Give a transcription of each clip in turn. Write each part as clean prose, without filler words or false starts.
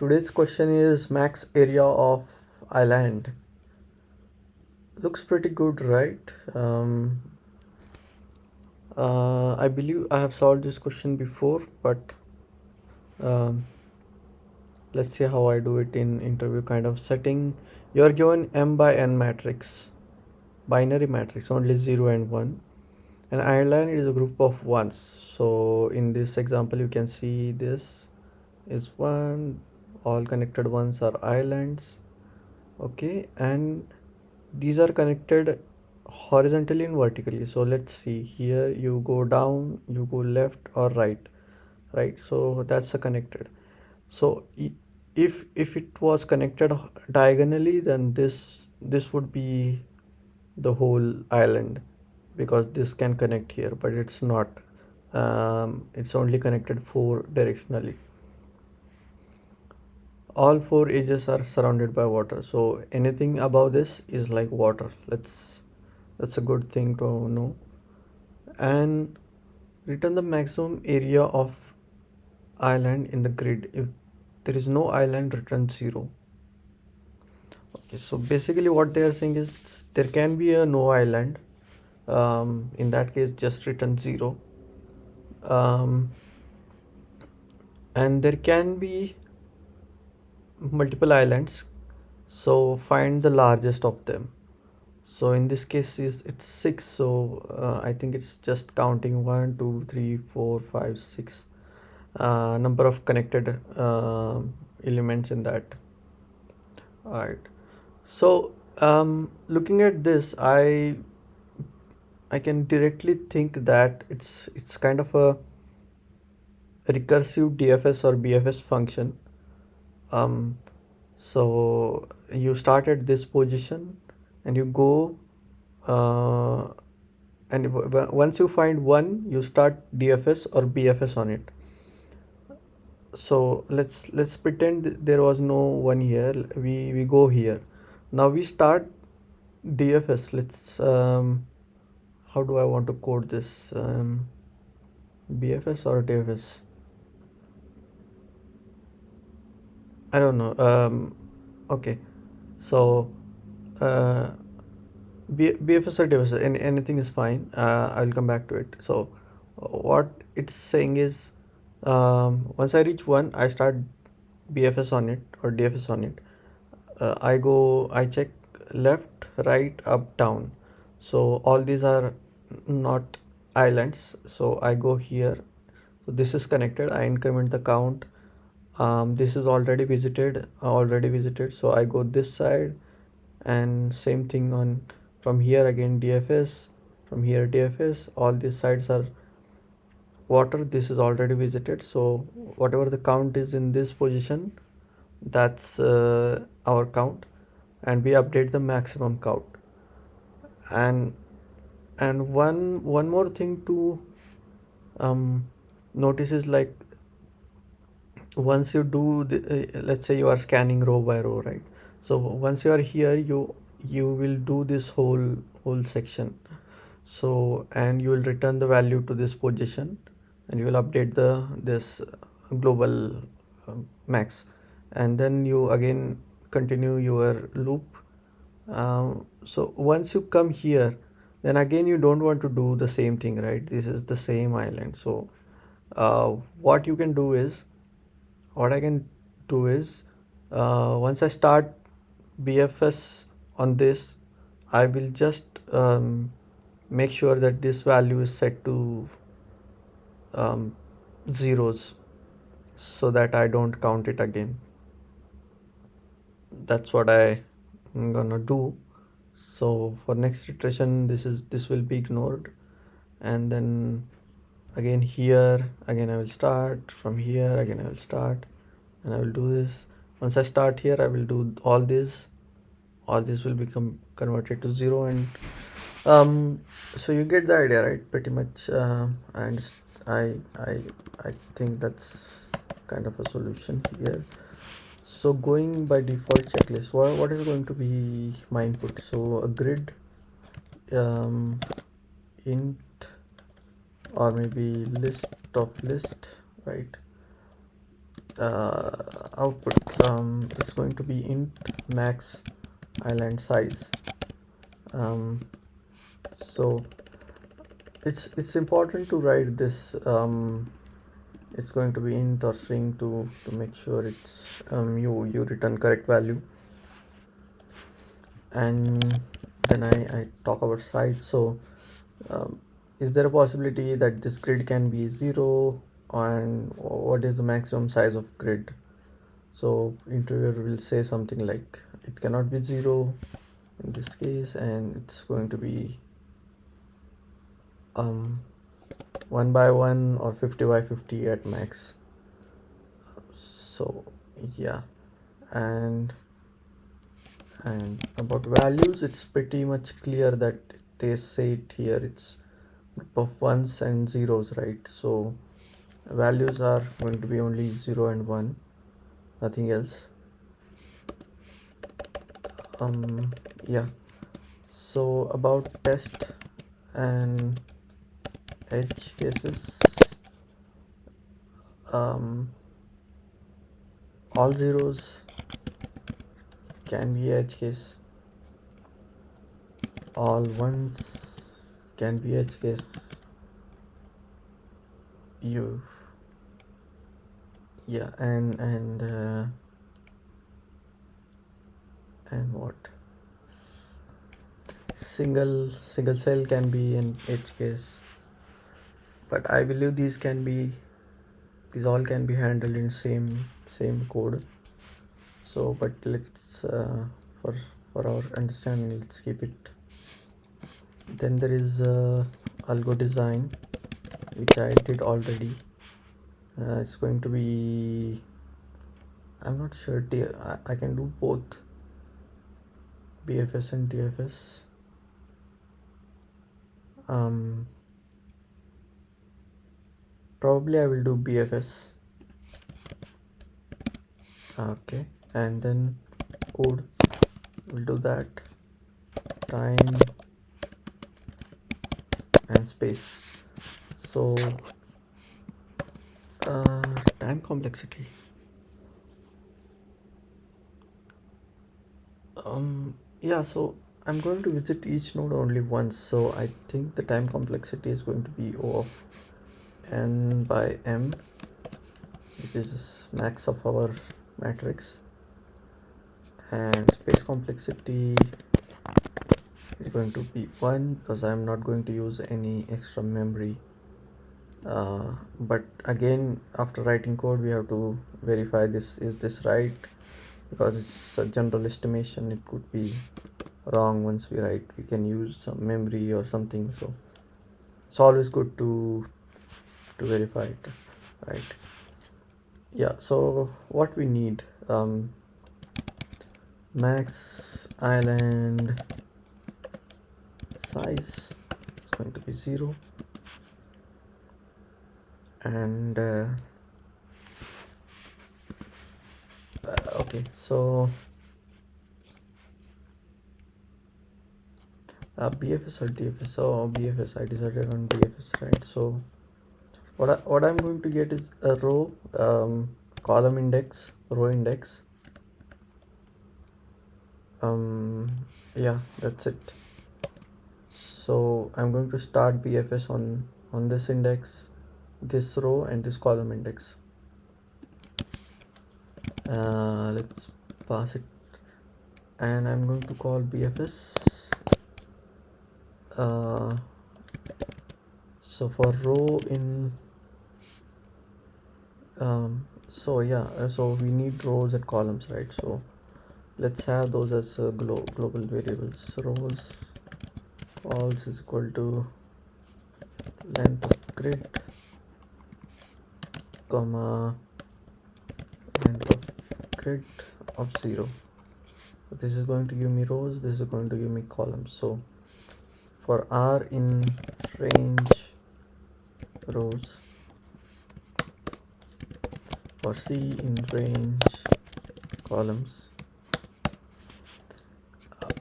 Today's question is max area of island. Looks pretty good, right? I believe I have solved this question before, but um, let's see how I do it in interview kind of setting. You are given m by n matrix, binary matrix, only 0 and 1. An island is a group of ones. So in this example, you can see this is one, all connected ones are islands. Okay, and these are connected horizontally and vertically. So let's see, here you go down, you go left or right, so that's a connected. So if it was connected diagonally, then this would be the whole island, because this can connect here, but it's not. It's only connected four directionally. All four edges are surrounded by water, so anything above this is like water. That's a good thing to know. And return the maximum area of island in the grid. If there is no island, return 0. Okay, so basically what they are saying is there can be a no island. In that case, just return 0. um, and there can be multiple islands, so find the largest of them. So in this case it's 6, so I think it's just counting 1 2 3 4 5 6 number of connected elements in that. All right, so looking at this, I can directly think that it's kind of a recursive DFS or BFS function. um so you start at this position and you go, uh, and once you find one, you start DFS or BFS on it. So let's pretend there was no one here. We go here. Now we start DFS. Let's how do I want to code this? BFS or DFS? I don't know. Okay, so uh, BFS or DFS, anything is fine. I'll come back to it. So what it's saying is, once I reach one, I start BFS on it or DFS on it. I check left, right, up, down. So all these are not islands. So I go here. So this is connected. I increment the count. This is already visited. So I go this side, and same thing on from here again DFS, from here DFS. All these sides are water. This is already visited. So whatever the count is in this position, that's our count, and we update the maximum count. And one more thing to notice is, like, once you do let's say you are scanning row by row, right? So once you are here, you will do this whole section. So and you will return the value to this position, and you will update this global max, and then you again continue your loop. So once you come here, then again you don't want to do the same thing, right? This is the same island. So what you can do is, what I can do is, once I start BFS on this, I will just make sure that this value is set to um, zeros, so that I don't count it again. That's what I'm gonna do. So for next iteration, this will be ignored, and then again here, again I will start from here, again I will start, and I will do this. Once I start here, I will do all this will become converted to 0, and so you get the idea, right? Pretty much. And I think that's kind of a solution here. So going by default checklist, what is going to be my input? So a grid, int, or maybe list of list, right? output is going to be int max island size. So it's important to write this. It's going to be int or string to make sure it's you return correct value. And then I talk about size. So is there a possibility that this grid can be 0, and what is the maximum size of grid? So interviewer will say something like it cannot be 0 in this case, and it's going to be 1 by 1 or 50 by 50 at max. So yeah, and about values, it's pretty much clear that they say it here. It's group of ones and zeros, right? So values are going to be only 0 and 1, nothing else. Yeah, so about test and edge cases, all zeros can be edge case, all ones can be edge case. You yeah, and what, single cell can be an edge case, but I believe these all can be handled in same code. So but let's for our understanding, let's keep it. Then there is algo design, which I did already. It's going to be, I'm not sure, I can do both BFS and DFS. Probably I will do BFS. Okay, and then code will do that, time and space. So time complexity, yeah, so I'm going to visit each node only once, so I think the time complexity is going to be O of n by m, which is max of our matrix, and space complexity is going to be 1 because I'm not going to use any extra memory. But again, after writing code, we have to verify is this right, because it's a general estimation. It could be wrong once we write. We can use some memory or something, so it's always good to verify it, right? Yeah, so what we need, max island size is going to be 0, and okay, so BFS or DFS. So BFS, I decided on BFS, right? So what I'm going to get is a row, column index, row index. Yeah, that's it. So I'm going to start BFS on this index, this row, and this column index. Let's pass it, and I'm going to call BFS. So for row in so yeah, so we need rows and columns, right? So let's have those as global variables. Rows false is equal to length of grid, comma, length of grid of 0. So this is going to give me rows, this is going to give me columns. So for R in range rows, for C in range columns,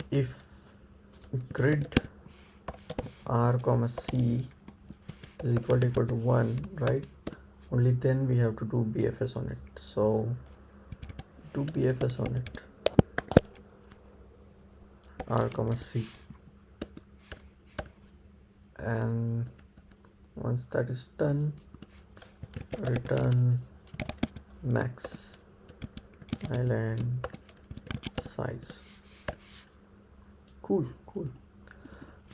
if grid R comma C is equal to 1, right, only then we have to do BFS on it. So do BFS on it, R comma C, and once that is done, return max island size. Cool.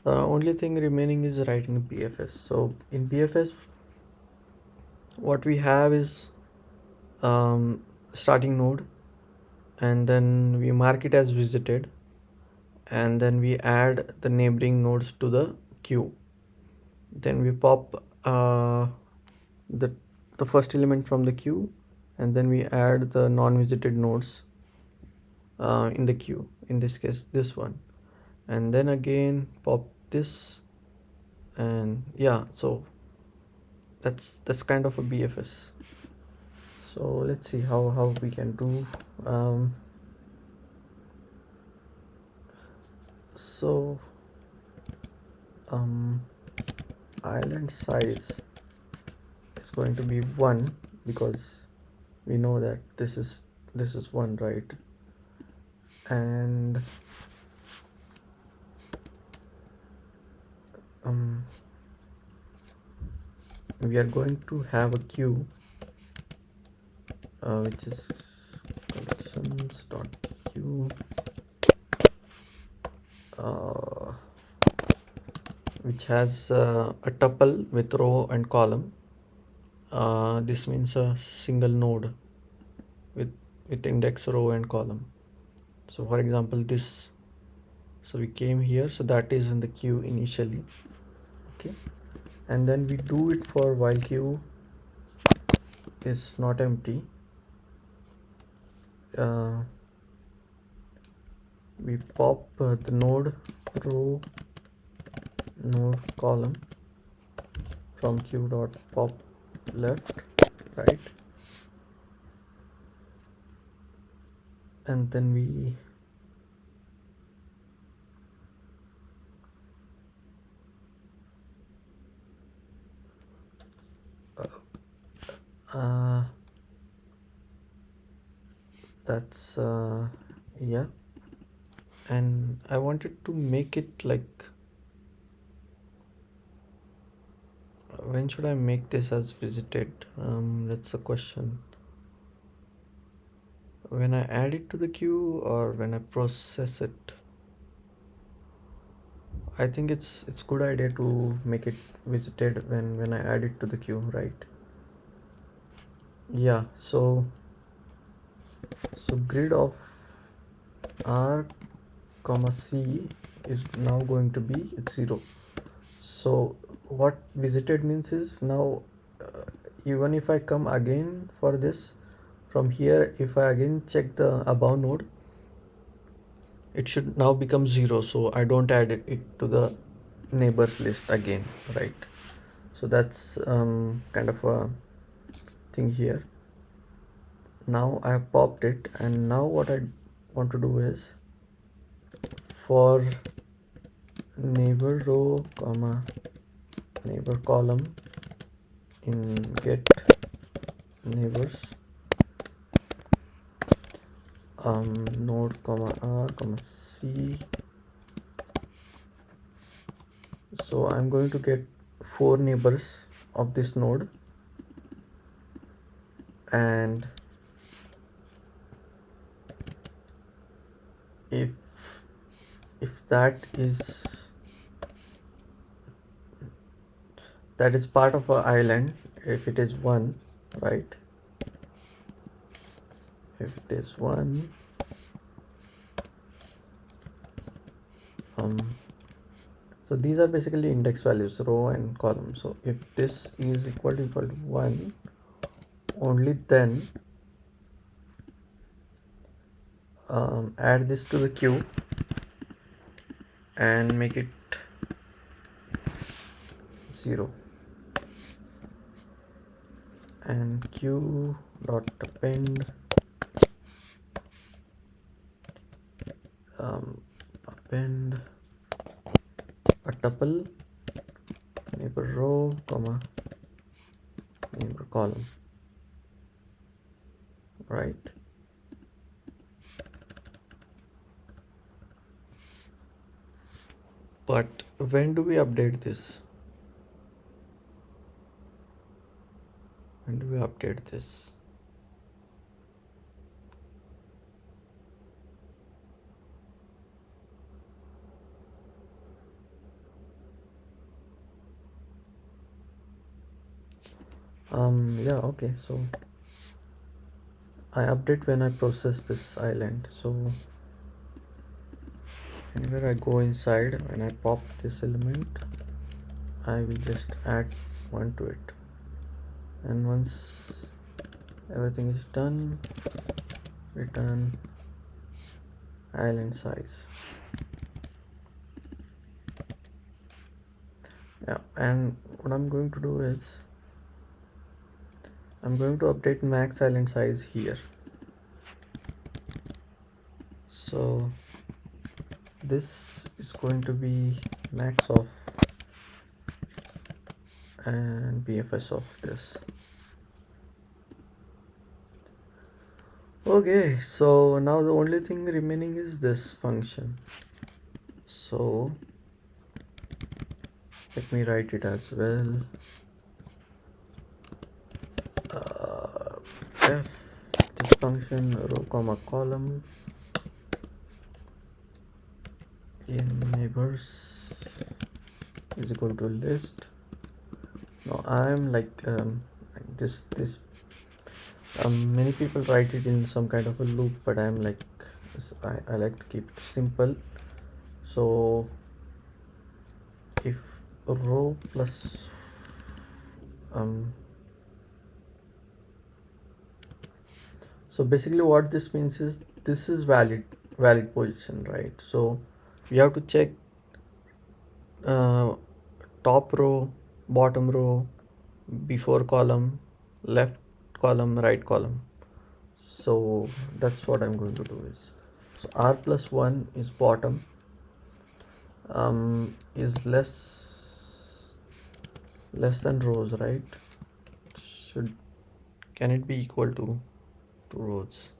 Only thing remaining is writing BFS. So in BFS, what we have is starting node, and then we mark it as visited, and then we add the neighboring nodes to the queue. Then we pop the the first element from the queue, and then we add the non-visited nodes in the queue. In this case, this one, and then again pop this, and yeah. So that's kind of a BFS. So let's see how we can do. So island size is going to be 1, because we know that this is 1, right? And we are going to have a queue which is collections.queue, which has a tuple with row and column. This means a single node with index, row and column. So for example, this, so we came here, so that is in the queue initially. Okay, and then we do it for while queue is not empty. We pop the node row node column from queue dot pop left, right, and then we that's yeah. And I wanted to make it like, when should I make this as visited? That's a question. When I add it to the queue or when I process it? I think it's good idea to make it visited when I add it to the queue, right? Yeah, so grid of R comma C is now going to be 0. So what visited means is now even if I come again for this from here, if I again check the above node, it should now become 0, so I don't add it to the neighbors list again, right? So that's kind of a thing here. Now I have popped it, and now what I want to do is for neighbor row comma neighbor column in get neighbors node comma R comma C. So I'm going to get 4 neighbors of this node, and if that is part of a island, if it is 1, right, if it is 1, so these are basically index values, row and column. So if this is equal to 1, only then add this to the queue and make it 0, and queue dot append append a tuple neighbor row comma neighbor column. right? But when do we update this? When do we update this? Yeah, okay, so I update when I process this island. So whenever I go inside, when I pop this element, I will just add one to it. And once everything is done, return island size. Yeah, and what I'm going to do is I'm going to update max island size here. So this is going to be max of and BFS of this. Okay, so now the only thing remaining is this function. So let me write it as well. F this function row comma column in neighbors is equal to list. Now I'm like this many people write it in some kind of a loop, but I'm like I like to keep it simple. So if row plus so basically what this means is this is valid position, right? So we have to check top row, bottom row, before column, left column, right column. So that's what I'm going to do is, so r plus 1 is bottom, is less than rows, right? Should can it be equal to rows?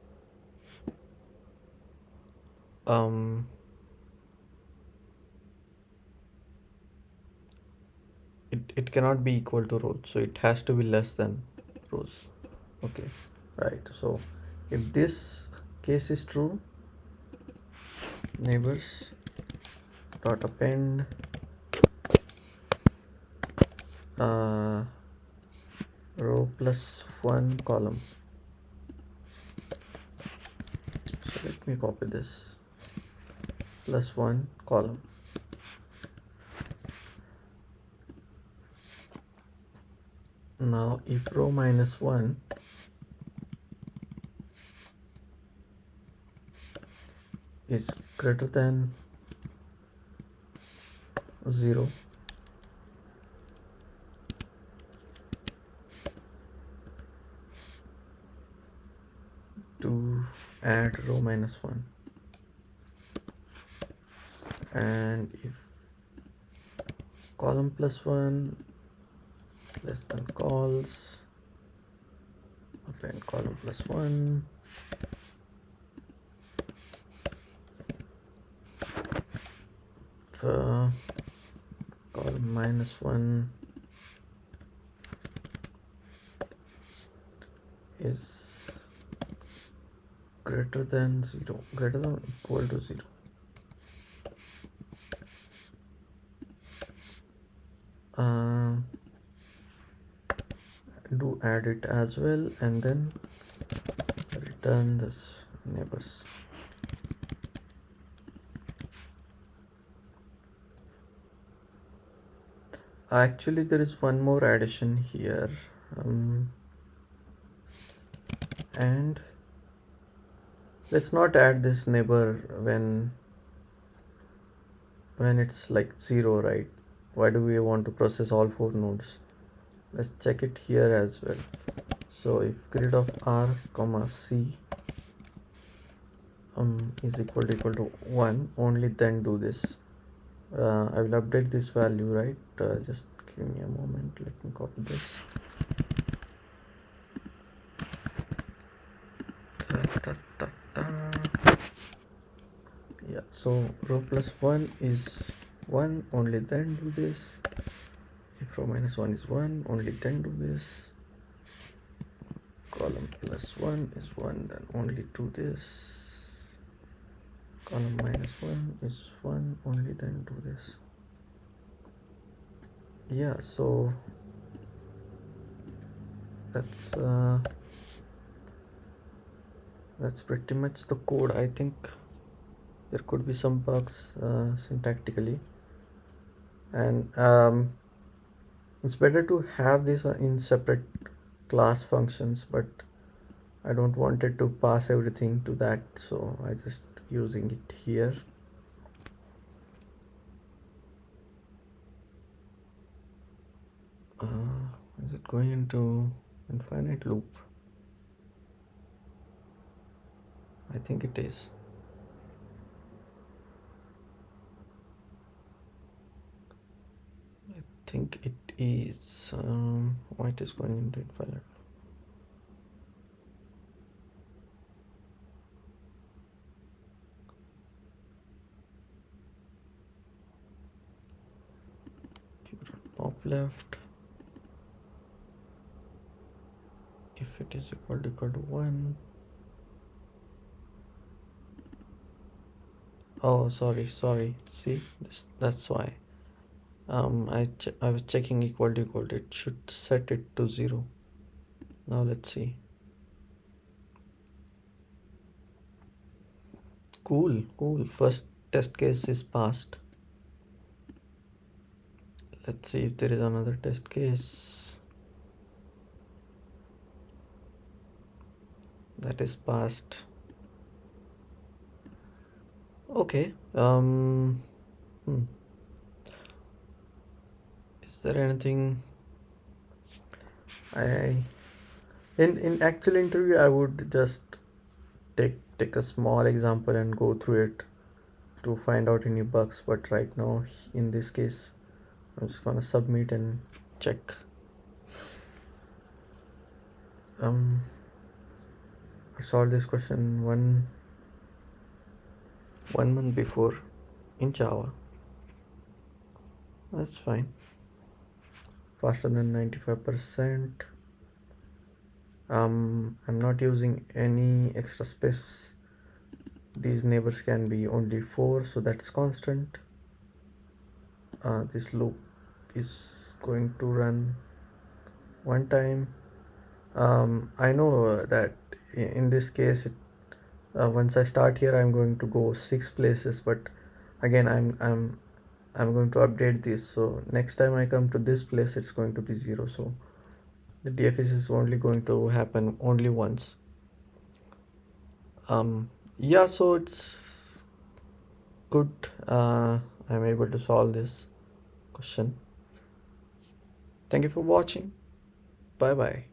It cannot be equal to rows, so it has to be less than rows. Okay, right. So if this case is true, neighbors dot append row plus 1 column. So let me copy this, plus 1 column. Now if row minus 1 is greater than 0, to add row minus 1, and if column plus 1 less than calls, append column plus 1, column minus 1 is greater than 0, greater than or equal to 0. Do add it as well, and then return this neighbors. Actually there is one more addition here, and let's not add this neighbor when it's like 0, right? Why do we want to process all 4 nodes? Let's check it here as well. So if grid of r comma c is equal to 1, only then do this. I will update this value, right? Just give me a moment, let me copy this. Da, da, da. Yeah, so row plus 1 is 1, only then do this. If row minus 1 is 1, only then do this. Column plus 1 is 1, then only do this. Column minus 1 is 1, only then do this. Yeah, so that's pretty much the code. I think there could be some bugs syntactically, and it's better to have this in separate class functions, but I don't want it to pass everything to that, so I just using it here. Is it going into infinite loop? I think it is. I think it is. Why it is going into infinite? Top left. If it is equal to 1. Oh, sorry. See, that's why. I was checking equal to. It should set it to 0. Now let's see. Cool. First test case is passed. Let's see if there is another test case. That is passed. Okay. Is there anything in actual interview I would just take a small example and go through it to find out any bugs, but right now in this case I'm just gonna submit and check. I solved this question one month before in Java. That's fine. Faster than 95%. I'm not using any extra space. These neighbors can be only 4, so that's constant. This loop is going to run one time. I know that in this case once I start here I'm going to go 6 places, but again I'm going to update this, so next time I come to this place it's going to be 0, so the DFS is only going to happen only once. Yeah, so it's good. I'm able to solve this question. Thank you for watching. Bye bye.